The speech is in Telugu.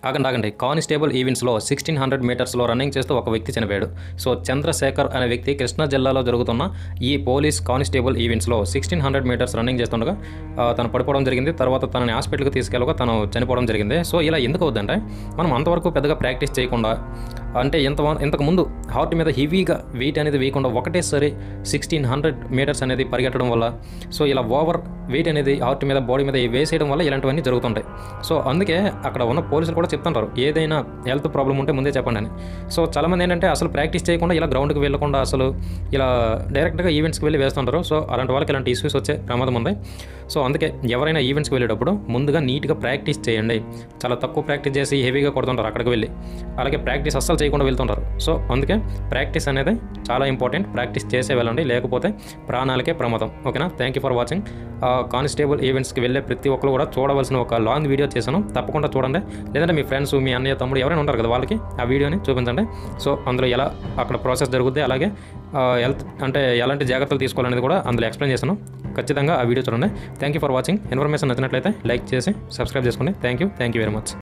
ఆగండి కానిస్టేబుల్ ఈవెంట్స్లో 1600 మీటర్స్లో రన్నింగ్ చేస్తూ ఒక వ్యక్తి చనిపోయాడు. సో చంద్రశేఖర్ అనే వ్యక్తి కృష్ణా జిల్లాలో జరుగుతున్న ఈ పోలీస్ కానిస్టేబుల్ ఈవెంట్స్లో 1600 మీటర్స్ రన్నింగ్ చేస్తుండగా తను పడిపోవడం జరిగింది. తర్వాత తనని హాస్పిటల్కి తీసుకెళ్ళగా తను చనిపోవడం జరిగింది. సో ఇలా ఎందుకు అవుతుందంటే మనం అంతవరకు పెద్దగా ప్రాక్టీస్ చేయకుండా, అంటే ఇంతకుముందు హార్ట్ మీద హెవీగా వెయిట్ అనేది వేయకుండా ఒకటేసారి 1600 మీటర్స్ అనేది పరిగెట్టడం వల్ల, సో ఇలా ఓవర్ వెయిట్ అనేది హార్ట్ మీద బాడీ మీద వేసేయడం వల్ల ఇలాంటివన్నీ జరుగుతుంటాయి. సో అందుకే అక్కడ ఉన్న పోలీసులు కూడా చెప్తుంటారు, ఏదైనా హెల్త్ ప్రాబ్లం ఉంటే ముందే చెప్పండి అని. సో చాలామంది ఏంటంటే అసలు ప్రాక్టీస్ చేయకుండా ఇలా గ్రౌండ్కి వెళ్ళకుండా అసలు ఇలా డైరెక్ట్గా ఈవెంట్స్కి వెళ్ళి వేస్తుంటారు. సో అలాంటి వాళ్ళకి ఇలాంటి ఇష్యూస్ వచ్చే ప్రమాదం ఉంది. సో అందుకే ఎవరైనా ఈవెంట్స్కి వెళ్ళేటప్పుడు ముందుగా నీట్గా ప్రాక్టీస్ చేయండి. చాలా తక్కువ ప్రాక్టీస్ చేసి హెవీగా కొడుతుంటారు అక్కడికి వెళ్ళి, అలాగే ప్రాక్టీస్ అస్సలు చేయకుండా వెళ్తుంటారు. సో అందుకే ప్రాక్టీస్ అనేది చాలా ఇంపార్టెంట్. ప్రాక్టీస్ చేసే వెళ్ళండి, లేకపోతే ప్రాణాలకే ప్రమాదం. ఓకేనా? Thank you for watching. Constable ఈవెంట్స్కి వెళ్ళే ప్రతి ఒక్కరు కూడా చూడవలసిన ఒక లాంగ్ వీడియో చేశాను, తప్పకుండా చూడండి. లేదంటే మీ ఫ్రెండ్స్, మీ అన్నయ్య, తమ్ముడు ఎవరైనా ఉంటారు కదా, వాళ్ళకి ఆ వీడియోని చూపించండి. సో అందులో ఎలా అక్కడ ప్రాసెస్ జరుగుద్ది, అలాగే హెల్త్ అంటే ఎలాంటి జాగ్రత్తలు తీసుకోవాలనేది కూడా అందులో ఎక్స్ప్లెయిన్ చేశాను. ఖచ్చితంగా ఆ వీడియో చూడండి. Thank you for watching. Information నచ్చినట్లయితే లైక్ చేసి సబ్స్క్రైబ్ చేసుకోండి. Thank you very much.